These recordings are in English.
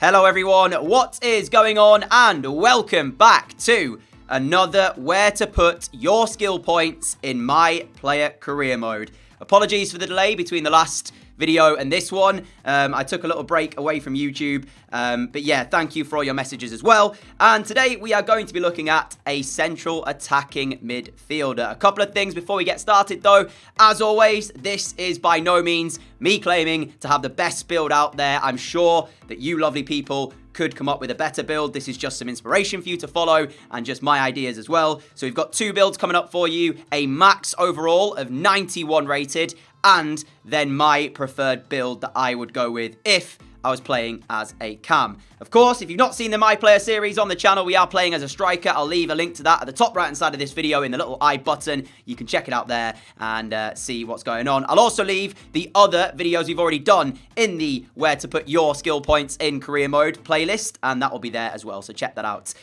Hello everyone, what is going on? And welcome back to another where to put your skill points in my player career mode. Apologies for the delay between the last video and this one. I took a little break away from YouTube, but yeah, thank you for all your messages as well. And today we are going to be looking at a central attacking midfielder. A couple of things before we get started though. As always, this is by no means me claiming to have the best build out there. I'm sure that you lovely people could come up with a better build. This is just some inspiration for you to follow and just my ideas as well. So we've got two builds coming up for you, a max overall of 91 rated, and then my preferred build that I would go with if I was playing as a cam. Of course, if you've not seen the My Player series on the channel, we are playing as a striker. I'll leave a link to that at the top right hand side of this video in the little I button. You can check it out there and see what's going on. I'll also leave the other videos we've already done in the where to put your skill points in career mode playlist, and that will be there as well, so check that out.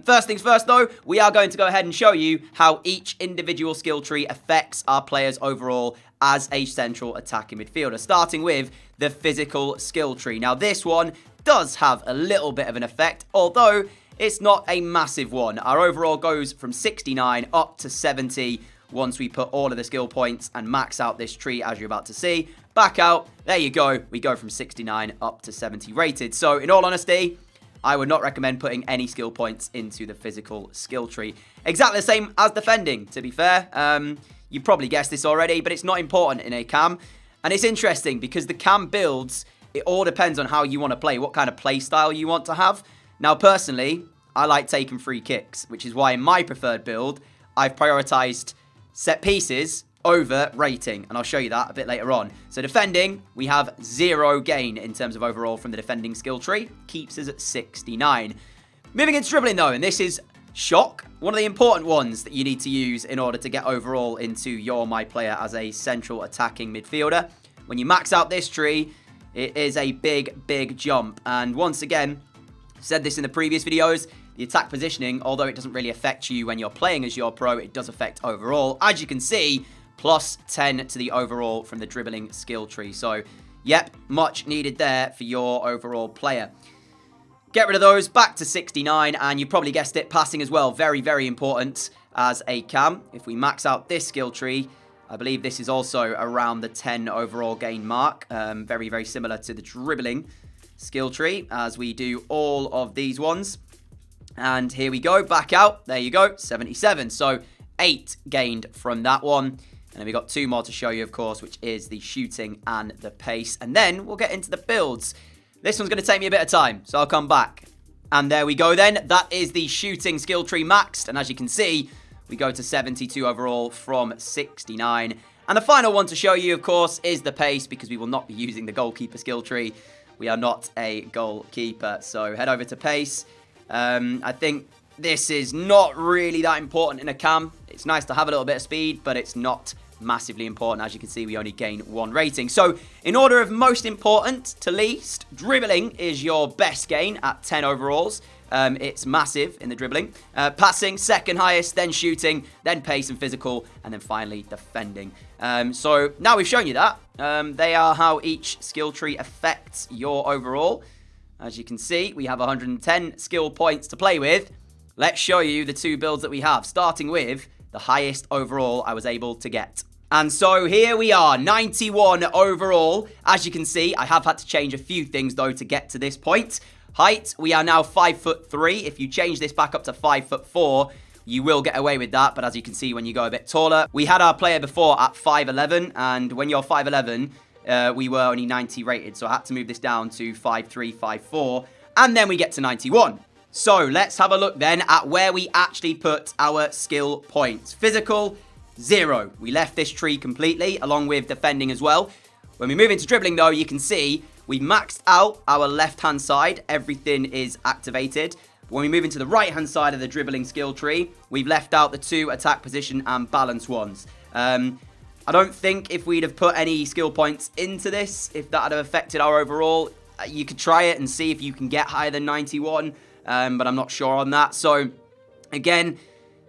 First things first though, we are going to go ahead and show you how each individual skill tree affects our players overall as a central attacking midfielder, starting with the physical skill tree. Now, this one does have a little bit of an effect, although it's not a massive one. Our overall goes from 69 up to 70 once we put all of the skill points and max out this tree, as you're about to see. Back out, there you go. We go from 69 up to 70 rated. So, in all honesty, I would not recommend putting any skill points into the physical skill tree. Exactly the same as defending, to be fair. You probably guessed this already, but it's not important in a cam. And it's interesting because the cam builds, it all depends on how you want to play, what kind of play style you want to have. Now, personally, I like taking free kicks, which is why in my preferred build, I've prioritized set pieces over rating. And I'll show you that a bit later on. So defending, we have 0 gain in terms of overall from the defending skill tree. Keeps us at 69. Moving into dribbling though, and this is shock, one of the important ones that you need to use in order to get overall into your my player as a central attacking midfielder. When you max out this tree, it is a big jump. And once again, I've said this in the previous videos, the attack positioning, although it doesn't really affect you when you're playing as your pro, it does affect overall. As you can see, plus 10 to the overall from the dribbling skill tree. So, yep, much needed there for your overall player. Get rid of those, back to 69, and you probably guessed it, passing as well. Very important as a cam. If we max out this skill tree, I believe this is also around the 10 overall gain mark. Very similar to the dribbling skill tree as we do all of these ones. And here we go, back out. There you go, 77. So 8 gained from that one. And then we got 2 more to show you, of course, which is the shooting and the pace. And then we'll get into the builds. This one's going to take me a bit of time, so I'll come back. And there we go then. That is the shooting skill tree maxed. And as you can see, we go to 72 overall from 69. And the final one to show you, of course, is the pace, because we will not be using the goalkeeper skill tree. We are not a goalkeeper. So head over to pace. I think this is not really that important in a cam. It's nice to have a little bit of speed, but it's not massively important. As you can see, we only gain 1 rating. So in order of most important to least, dribbling is your best gain at 10 overalls. It's massive in the dribbling. Passing, second highest, then shooting, then pace and physical, and then finally defending. So now we've shown you that. They are how each skill tree affects your overall. As you can see, we have 110 skill points to play with. Let's show you the 2 builds that we have, starting with the highest overall I was able to get. And so here we are, 91 overall. As you can see, I have had to change a few things though to get to this point. Height, we are now 5'3". If you change this back up to 5'4", you will get away with that. But as you can see, when you go a bit taller, we had our player before at 5'11", and when you're 5'11", we were only 90 rated. So I had to move this down to 5'3", 5'4", and then we get to 91. So let's have a look then at where we actually put our skill points. Physical, 0. We left this tree completely, along with defending as well. When we move into dribbling though, you can see we maxed out our left-hand side. Everything is activated. When we move into the right-hand side of the dribbling skill tree, we've left out the 2 attack position and balance ones. I don't think if we'd have put any skill points into this, if that had affected our overall, you could try it and see if you can get higher than 91, but I'm not sure on that. So, again,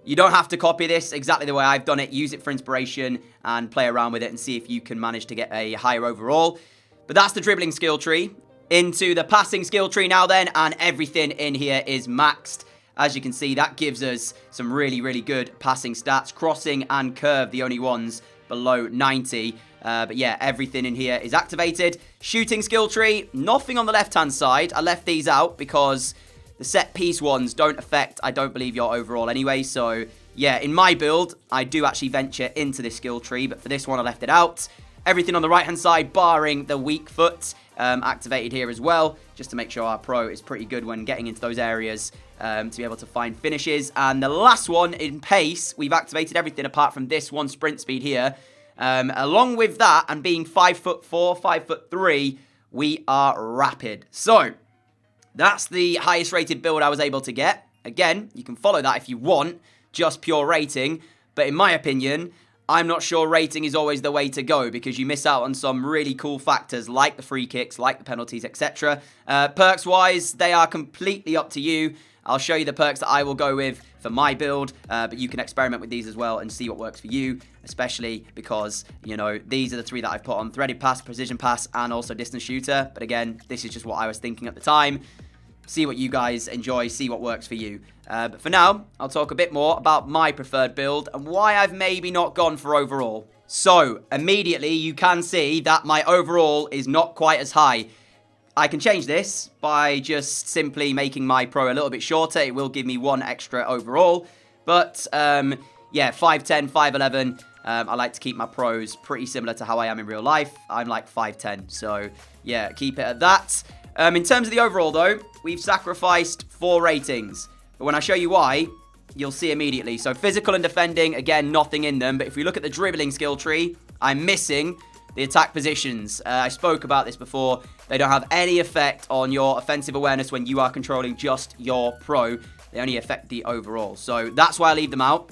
you don't have to copy this exactly the way I've done it. Use it for inspiration and play around with it and see if you can manage to get a higher overall. But that's the dribbling skill tree. into the passing skill tree now then, and everything in here is maxed. As you can see, that gives us some really, really good passing stats. Crossing and curve, the only ones below 90. But yeah, everything in here is activated. Shooting skill tree, nothing on the left-hand side. I left these out because the set-piece ones don't affect, I don't believe, your overall anyway. So yeah, in my build, I do actually venture into this skill tree, but for this one, I left it out. Everything on the right-hand side, barring the weak foot, activated here as well, just to make sure our pro is pretty good when getting into those areas to be able to find finishes. And the last one, in pace, we've activated everything apart from this one sprint speed here. Along with that, and being 5'4", 5'3", we are rapid. So that's the highest rated build I was able to get. Again, you can follow that if you want, just pure rating. But in my opinion, I'm not sure rating is always the way to go because you miss out on some really cool factors like the free kicks, like the penalties, etc. Perks-wise, they are completely up to you. I'll show you the perks that I will go with for my build, but you can experiment with these as well and see what works for you, especially because, you know, these are the 3 that I've put on: threaded pass, precision pass, and also distance shooter. But again, this is just what I was thinking at the time. See what you guys enjoy, see what works for you. But for now, I'll talk a bit more about my preferred build and why I've maybe not gone for overall. So, immediately you can see that my overall is not quite as high. I can change this by just simply making my pro a little bit shorter. It will give me 1 extra overall. But, yeah, 5'10", 5'11". I like to keep my pros pretty similar to how I am in real life. I'm like 5'10", so yeah, keep it at that. In terms of the overall, though, we've sacrificed 4 ratings. But when I show you why, you'll see immediately. So physical and defending, again, nothing in them. But if we look at the dribbling skill tree, I'm missing the attack positions. I spoke about this before. They don't have any effect on your offensive awareness when you are controlling just your pro. They only affect the overall. So that's why I leave them out.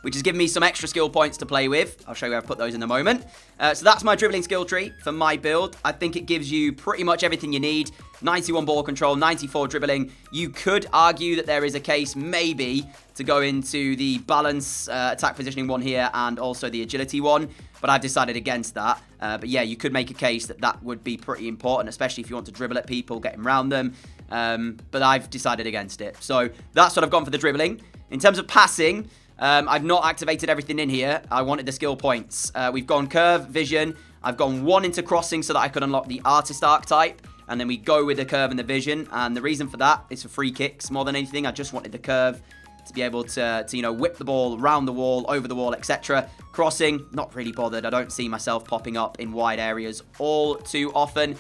Which has given me some extra skill points to play with. I'll show you how to put those in a moment. So that's my dribbling skill tree for my build. I think it gives you pretty much everything you need. 91 ball control, 94 dribbling. You could argue that there is a case maybe to go into the balance attack positioning one here and also the agility one. But I've decided against that. But yeah, you could make a case that that would be pretty important, especially if you want to dribble at people, getting around them. But I've decided against it. So that's what I've gone for the dribbling. In terms of passing, I've not activated everything in here. I wanted the skill points. We've gone curve, vision. I've gone 1 into crossing so that I could unlock the artist archetype. And then we go with the curve and the vision. And the reason for that is for free kicks more than anything. I just wanted the curve to be able to you know, whip the ball around the wall, over the wall, etc. Crossing, not really bothered. I don't see myself popping up in wide areas all too often.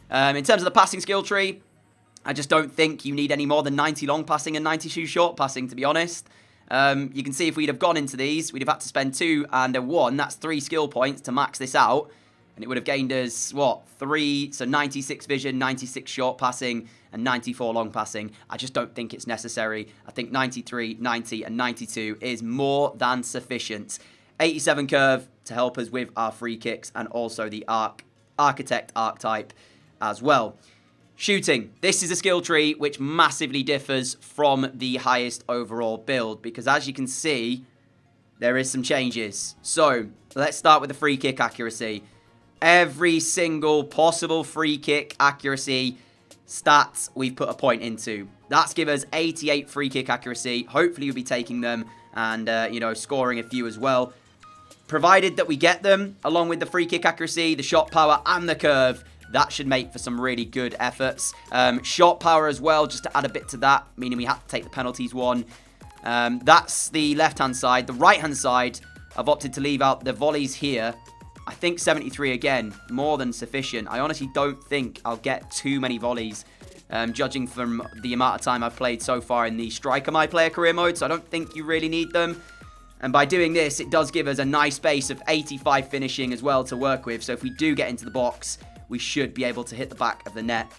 In terms of the passing skill tree, I just don't think you need any more than 90 long passing and 92 short passing, to be honest. You can see if we'd have gone into these, we'd have had to spend 2 and a 1. That's 3 skill points to max this out. And it would have gained us, what, 3? So 96 vision, 96 short passing, and 94 long passing. I just don't think it's necessary. I think 93, 90, and 92 is more than sufficient. 87 curve to help us with our free kicks and also the architect archetype as well. Shooting. This is a skill tree which massively differs from the highest overall build because as you can see, there is some changes. So, let's start with the free kick accuracy. Every single possible free kick accuracy stats we've put a point into. That's given us 88 free kick accuracy. Hopefully you'll be taking them and, you know, scoring a few as well. Provided that we get them, along with the free kick accuracy, the shot power, and the curve, that should make for some really good efforts. Shot power as well, just to add a bit to that, meaning we have to take the penalties one. That's the left-hand side. The right-hand side, I've opted to leave out the volleys here. I think 73 again, more than sufficient. I honestly don't think I'll get too many volleys, judging from the amount of time I've played so far in the Striker My Player Career mode, so I don't think you really need them. And by doing this, it does give us a nice base of 85 finishing as well to work with, so if we do get into the box, we should be able to hit the back of the net.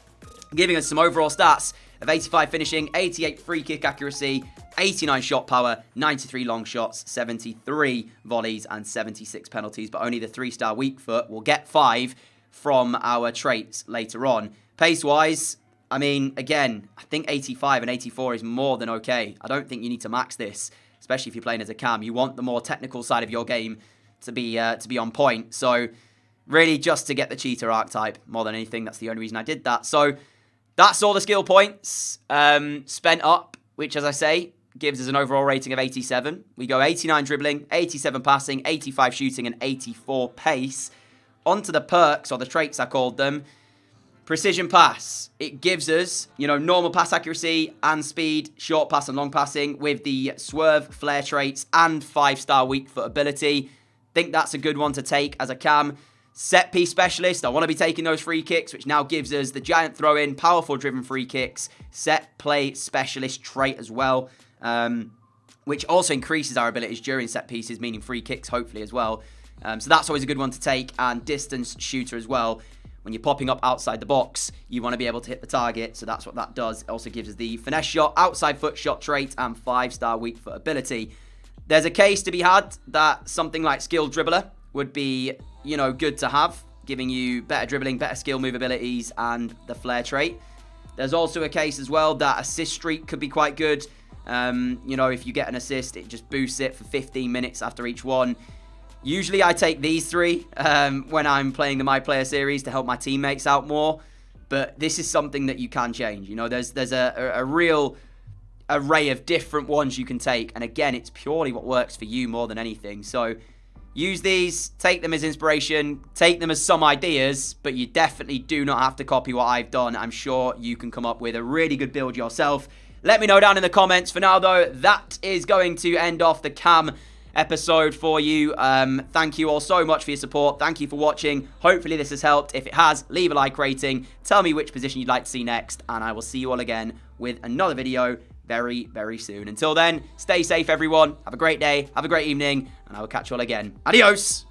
Giving us some overall stats of 85 finishing, 88 free kick accuracy, 89 shot power, 93 long shots, 73 volleys, and 76 penalties. But only the 3-star weak foot will get 5 from our traits later on. Pace-wise, I mean, again, I think 85 and 84 is more than okay. I don't think you need to max this, especially if you're playing as a cam. You want the more technical side of your game to be on point. So Really just to get the cheater archetype more than anything. That's the only reason I did that. So that's all the skill points spent up, which, as I say, gives us an overall rating of 87. We go 89 dribbling, 87 passing, 85 shooting, and 84 pace. Onto the perks, or the traits I called them. Precision pass. It gives us, normal pass accuracy and speed, short pass and long passing with the swerve, flare traits, and 5-star weak foot ability. Think that's a good one to take as a cam. Set piece specialist. I want to be taking those free kicks, which now gives us the giant throw-in, powerful driven free kicks, set play specialist trait as well, which also increases our abilities during set pieces, meaning free kicks hopefully as well. So that's always a good one to take. And distance shooter as well. When you're popping up outside the box, you want to be able to hit the target. So that's what that does. It also gives us the finesse shot, outside foot shot trait, and 5-star weak foot ability. There's a case to be had that something like skilled dribbler would be, good to have, giving you better dribbling, better skill move abilities, and the flare trait. There's also a case as well that assist streak could be quite good. If you get an assist, it just boosts it for 15 minutes after each one. Usually I take these three when I'm playing the My Player series to help my teammates out more. But this is something that you can change. There's a real array of different ones you can take. And again, it's purely what works for you more than anything. So use these, take them as inspiration, take them as some ideas, but you definitely do not have to copy what I've done. I'm sure you can come up with a really good build yourself. Let me know down in the comments. For now, though, that is going to end off the cam episode for you. Thank you all so much for your support. Thank you for watching. Hopefully this has helped. If it has, leave a like rating. Tell me which position you'd like to see next, and I will see you all again with another video very, very soon. Until then, stay safe, everyone. Have a great day. Have a great evening, and I will catch you all again. Adios!